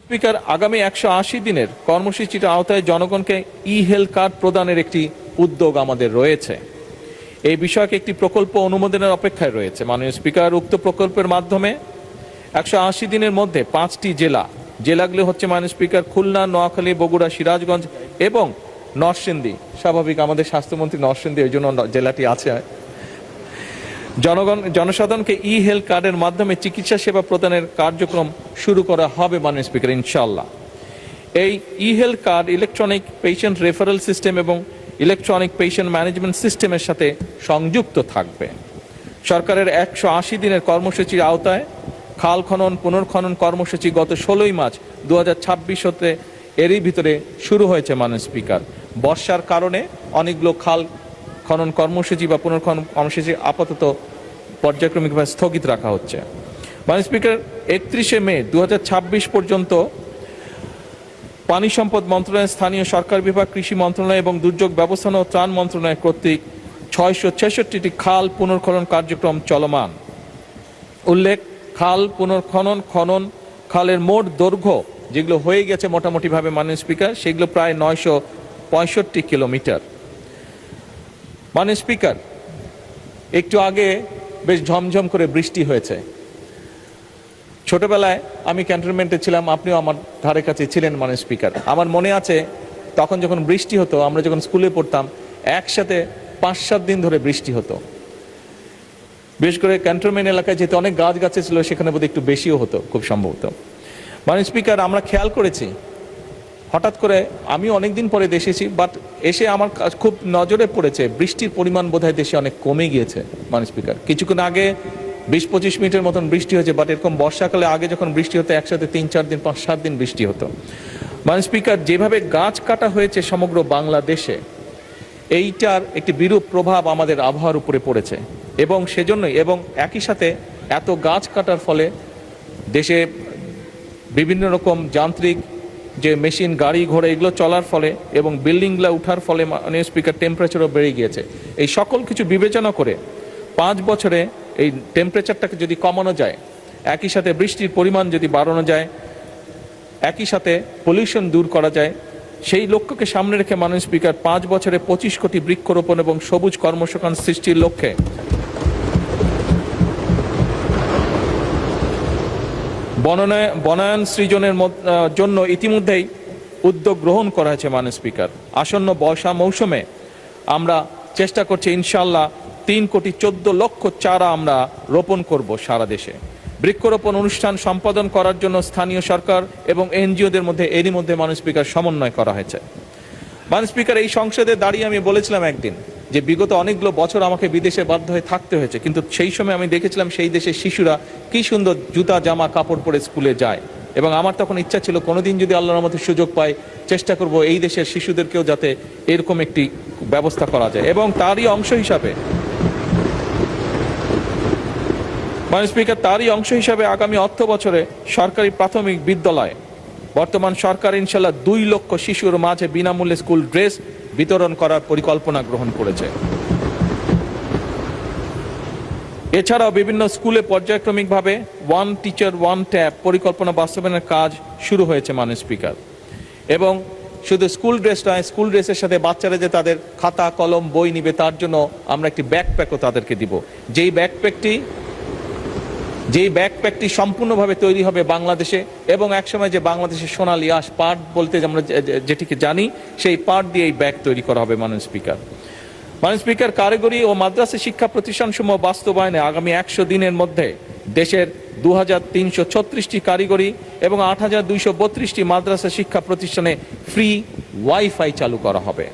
Speaker, আগামী 180 দিনের কর্মসূচির আওতায় জনগণকে হেলথ কার্ড প্রদানের একটি উদ্যোগ আমাদের রয়েছে। এই বিষয়কে একটি প্রকল্প অনুমোদনের অপেক্ষায় রয়েছে। মাননীয় স্পিকার, উক্ত প্রকল্পের মাধ্যমে 180 দিনের মধ্যে 5টি জেলাগুলি হচ্ছে মাননীয় স্পিকার খুলনা, নোয়াখালী, বগুড়া, সিরাজগঞ্জ এবং নরসিংদী। স্বাভাবিক, আমাদের স্বাস্থ্যমন্ত্রী নরসিংদী, ওই জন্য জেলাটি আছে। জনসাধারণকে হেলথ কার্ডের মাধ্যমে চিকিৎসা সেবা প্রদানের কার্যক্রম শুরু করা হবে মাননীয় স্পিকার, ইনশাআল্লাহ। এই health card electronic patient referral system এবং ইলেকট্রনিক পেশেন্ট ম্যানেজমেন্ট সিস্টেমের সাথে সংযুক্ত থাকবে। সরকারের 180 দিনের কর্মসূচির আওতায় খাল খনন পুনর্খনন কর্মসূচি গত 16ই মার্চ 2026 হতে এরই ভিতরে শুরু হয়েছে মাননীয় স্পিকার। বর্ষার কারণে অনেকগুলো খাল খনন কর্মসূচি বা পুনর্খনন কর্মসূচি আপাতত পর্যায়ক্রমিকভাবে স্থগিত রাখা হচ্ছে। মাননীয় স্পিকার, 31শে মে 2026 পর্যন্ত পানি সম্পদ মন্ত্রণালয়, স্থানীয় সরকার বিভাগ, কৃষি মন্ত্রণালয় এবং দুর্যোগ ব্যবস্থাপনা ও ত্রাণ মন্ত্রণালয় কর্তৃক 666টি খাল পুনর্খনন কার্যক্রম চলমান। উল্লেখ, খাল পুনর্খনন খালের মোট দৈর্ঘ্য যেগুলো হয়ে গেছে মোটামুটিভাবে মাননীয় স্পিকার, সেগুলো প্রায় 965 কিলোমিটার। মাননীয় স্পিকার, একটু আগে বেশ ঝমঝম করে বৃষ্টি হয়েছে। ছোটবেলায় আমি ক্যান্টনমেন্টে ছিলাম, আপনিও আমার ধারে কাছে ছিলেন মাননীয় স্পিকার। আমার মনে আছে তখন যখন বৃষ্টি হতো, আমরা যখন স্কুলে পড়তাম, একসাথে 5-7 দিন ধরে বৃষ্টি হতো। বিশেষ করে ক্যান্টনমেন্ট এলাকায় যেহেতু অনেক গাছ ছিল, সেখানে বোধহয় একটু বেশিও হতো খুব সম্ভবত। মাননীয় স্পিকার, আমরা খেয়াল করেছি হঠাৎ করে, আমি অনেকদিন পরে দেশে এসেছি, বাট এসে আমার খুব নজরে পড়েছে বৃষ্টির পরিমাণ বোধহয় দেশে অনেক কমে গিয়েছে মাননীয় স্পিকার। কিছুক্ষণ আগে 20-25 মিনিটের মতন বৃষ্টি হয়েছে, বাট এরকম বর্ষাকালে আগে যখন বৃষ্টি হতো একসাথে 3-4 দিন 5-7 দিন বৃষ্টি হতো। মাননীয় স্পিকার, যেভাবে গাছ কাটা হয়েছে সমগ্র বাংলাদেশে, এইটার একটি বিরূপ প্রভাব আমাদের আবহাওয়ার উপরে পড়েছে এবং সেজন্যই এবং একই সাথে এত গাছ কাটার ফলে দেশে বিভিন্ন রকম যান্ত্রিক যে মেশিন, গাড়ি ঘোড়া এগুলো চলার ফলে এবং বিল্ডিংগুলো উঠার ফলে মাননীয় স্পিকার টেম্পারেচারও বেড়ে গিয়েছে। এই সকল কিছু বিবেচনা করে 5 বছরে এই টেম্পারেচারটাকে যদি কমানো যায়, একই সাথে বৃষ্টির পরিমাণ যদি বাড়ানো যায়, একই সাথে পলিউশন দূর করা যায়, সেই লক্ষ্যকে সামনে রেখে মাননীয় স্পিকার 5 বছরে 25 কোটি বৃক্ষরোপণ এবং সবুজ কর্মসংস্থান সৃষ্টির লক্ষ্যে বনায়ন সৃজনের জন্য ইতিমধ্যেই উদ্যোগ গ্রহণ করা হয়েছে মাননীয় স্পিকার। আসন্ন বর্ষা মৌসুমে আমরা চেষ্টা করছি ইনশাআল্লাহ 3,14,00,000 চারা আমরা রোপণ করব সারা দেশে। বৃক্ষরোপণ অনুষ্ঠান সম্পাদন করার জন্য স্থানীয় সরকার এবং এনজিওদের মধ্যে এরই মধ্যে মাননীয় স্পিকার সমন্বয় করা হয়েছে। মাননীয় স্পিকার, এই সংসদে দাঁড়িয়ে আমি বলেছিলাম একদিন যে বিগত অনেকগুলো বছর আমাকে বিদেশে বাধ্য হয়ে থাকতে হয়েছে, কিন্তু সেই সময় আমি দেখেছিলাম সেই দেশের শিশুরা কি সুন্দর জুতা জামা কাপড় পরে স্কুলে যায় এবং আমার তখন ইচ্ছা ছিল কোনোদিন যদি আল্লাহর রহমতে সুযোগ পাই, চেষ্টা করব এই দেশের শিশুদেরকেও যাতে এরকম একটি ব্যবস্থা করা যায়। এবং তারই অংশ হিসাবে মাননীয় স্পিকার, আগামী অর্থ বছরে সরকারি প্রাথমিক বিদ্যালয়ে বর্তমান সরকার ইনশাল্লাহ 2 লক্ষ শিশুর মাঝে বিনামূল্যে স্কুল ড্রেস বিতরণ করার পরিকল্পনা গ্রহণ করেছে। এছাড়াও বিভিন্ন স্কুলে পর্যায়ক্রমিকভাবে 1 টিচার 1 ট্যাব পরিকল্পনা বাস্তবায়নের কাজ শুরু হয়েছে মাননীয় স্পিকার। এবং শুধু স্কুল ড্রেস নয়, স্কুল ড্রেসের সাথে বাচ্চারা যে তাদের খাতা কলম বই নিবে তার জন্য আমরা একটি ব্যাকপ্যাকও তাদেরকে দিব। যেই ব্যাকপ্যাকটি সম্পূর্ণভাবে তৈরি হবে বাংলাদেশে এবং একসময় যে বাংলাদেশের সোনালী আঁশ পাট বলতে আমরা যেটিকে জানি, সেই পাট দিয়ে এই ব্যাগ তৈরি করা হবে মাননীয় স্পিকার। মাননীয় স্পিকার, কারিগরি ও মাদ্রাসা শিক্ষা প্রতিষ্ঠানসমূহ বাস্তবায়নে আগামী 100 দিনের মধ্যে দেশের 2336টি কারিগরি এবং 8232টি মাদ্রাসা শিক্ষা প্রতিষ্ঠানে ফ্রি ওয়াইফাই চালু করা হবে।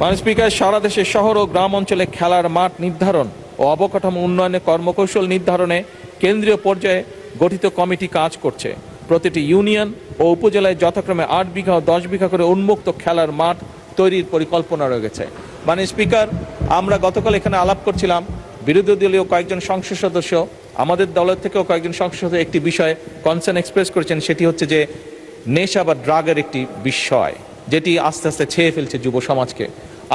মাননীয় স্পিকার, সারা দেশের শহর ও গ্রাম অঞ্চলে খেলার মাঠ নির্ধারণ ও অবকাঠামো উন্নয়নে কর্মকৌশল নির্ধারণে কেন্দ্রীয় পর্যায়ে গঠিত কমিটি কাজ করছে। প্রতিটি ইউনিয়ন ও উপজেলায় যথাক্রমে 8 বিঘা ও 10 বিঘা করে উন্মুক্ত খেলার মাঠ তৈরির পরিকল্পনা রয়েছে। মাননীয় স্পিকার, আমরা গতকাল এখানে আলাপ করছিলাম, বিরোধী দলীয় কয়েকজন সংসদ সদস্য, আমাদের দলের থেকেও কয়েকজন সংসদ সদস্য একটি বিষয়ে কনসার্ন এক্সপ্রেস করেছেন, সেটি হচ্ছে যে নেশা বা ড্রাগের একটি বিষয় যেটি আস্তে আস্তে ছেয়ে ফেলছে যুব সমাজকে।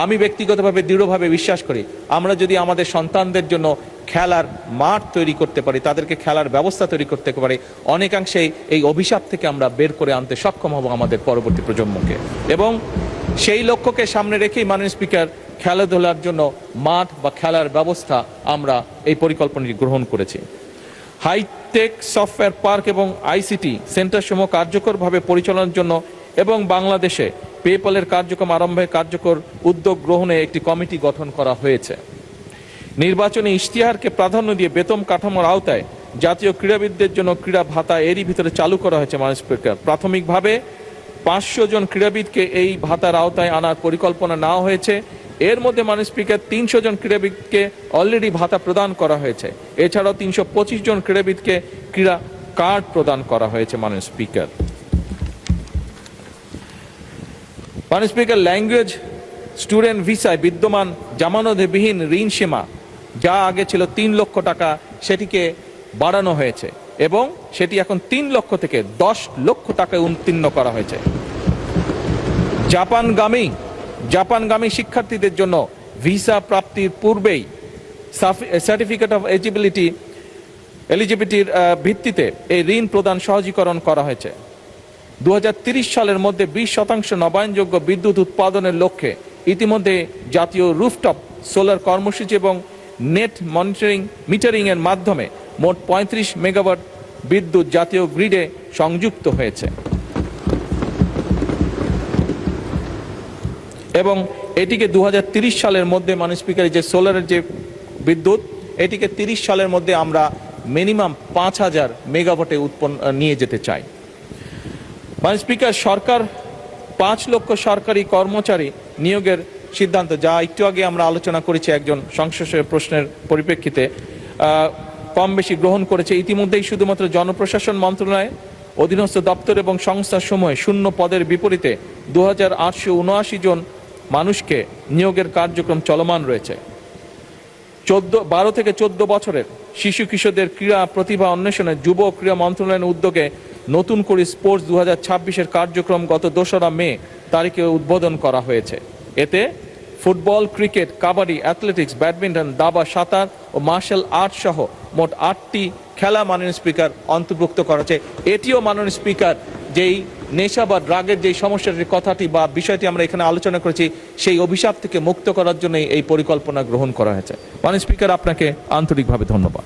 আমি ব্যক্তিগতভাবে দৃঢ়ভাবে বিশ্বাস করি আমরা যদি আমাদের সন্তানদের জন্য খেলার মাঠ তৈরি করতে পারি, তাদেরকে খেলার ব্যবস্থা তৈরি করতে পারি, অনেকাংশেই এই অভিশাপ থেকে আমরা বের করে আনতে সক্ষম হব আমাদের পরবর্তী প্রজন্মকে। এবং সেই লক্ষ্যকে সামনে রেখেই মাননীয় স্পিকার খেলাধুলার জন্য মাঠ বা খেলার ব্যবস্থা আমরা এই পরিকল্পনাটি গ্রহণ করেছি। হাইটেক সফটওয়্যার পার্ক এবং আইসিটি সেন্টারসমূহ কার্যকরভাবে পরিচালনার জন্য এবং বাংলাদেশে পেপ্যালের কার্যক্রম আরম্ভে কার্যকর উদ্যোগ গ্রহণে একটি কমিটি গঠন করা হয়েছে। নির্বাচনী ইশতেহারকে প্রাধান্য দিয়ে বেতন কাঠামোর আওতায় জাতীয় ক্রীড়াবিদদের জন্য ক্রীড়া ভাতা এরই ভিতরে চালু করা হয়েছে মাননীয় স্পিকার। প্রাথমিকভাবে 500 জন ক্রীড়াবিদকে এই ভাতার আওতায় আনার পরিকল্পনা নেওয়া হয়েছে। এর মধ্যে মাননীয় স্পিকার 300 জন ক্রীড়াবিদকে অলরেডি ভাতা প্রদান করা হয়েছে। এছাড়াও 325 জন ক্রীড়াবিদকে ক্রীড়া কার্ড প্রদান করা হয়েছে মাননীয় স্পিকার। মাননীয় স্পিকার, ল্যাঙ্গুয়েজ স্টুডেন্ট ভিসায় বিদ্যমান জামানতবিহীন ঋণ সীমা যা আগে ছিল 3 লক্ষ টাকা সেটিকে বাড়ানো হয়েছে এবং সেটি এখন 3 লক্ষ থেকে 10 লক্ষ টাকায় উত্তীর্ণ করা হয়েছে। জাপানগামী শিক্ষার্থীদের জন্য ভিসা প্রাপ্তির পূর্বেই সার্টিফিকেট অফ এলিজিবিলিটির ভিত্তিতে এই ঋণ প্রদান সহজীকরণ করা হয়েছে। 2030 সালের মধ্যে 20% নবায়নযোগ্য বিদ্যুৎ উৎপাদনের লক্ষ্যে ইতিমধ্যে জাতীয় রুফটপ সোলার কর্মসূচি এবং নেট মিটারিং এর মাধ্যমে মোট 35 মেগাওয়াট বিদ্যুৎ জাতীয় গ্রিডে সংযুক্ত হয়েছে এবং এটিকে 2030 সালের মধ্যে মাননীয় স্পিকার, যে সোলারের যে বিদ্যুৎ, এটিকে 30 সালের মধ্যে আমরা মিনিমাম 5000 মেগাওয়াটে নিয়ে যেতে চাই। মাননীয় স্পিকার, সরকার 5 লক্ষ সরকারি কর্মচারী নিয়োগের সিদ্ধান্ত, যা একটু আগে আমরা আলোচনা করেছি একজন সংসদীয় প্রশ্নের পরিপ্রেক্ষিতে, কম বেশি গ্রহণ করেছে। ইতিমধ্যেই শুধুমাত্র জনপ্রশাসন মন্ত্রণালয় অধীনস্থ দপ্তর এবং সংস্থাসমূহে শূন্য পদের বিপরীতে 2879 জন মানুষকে নিয়োগের কার্যক্রম চলমান রয়েছে। 12 থেকে 14 বছরের শিশু কিশোরদের ক্রীড়া প্রতিভা অন্বেষণে যুব ক্রীড়া মন্ত্রণালয়ের উদ্যোগে নতুন করে স্পোর্টস 2026-এর কার্যক্রম গত 2রা মে তারিখে উদ্বোধন করা হয়েছে। এতে football, cricket, kabaddi, athletics, badminton, দাবা, সাঁতার ও মার্শাল আর্ট সহ মোট 8টি খেলা মাননীয় স্পিকার অন্তর্ভুক্ত করা হয়েছে। এটিও মাননীয় স্পিকার, যেই নেশা বা ড্রাগের যেই সমস্যাটির কথাটি বা বিষয়টি আমরা এখানে আলোচনা করেছি, সেই অভিশাপ থেকে মুক্ত করার জন্য এই পরিকল্পনা গ্রহণ করা হয়েছে। মাননীয় স্পিকার, আপনাকে আন্তরিকভাবে ধন্যবাদ।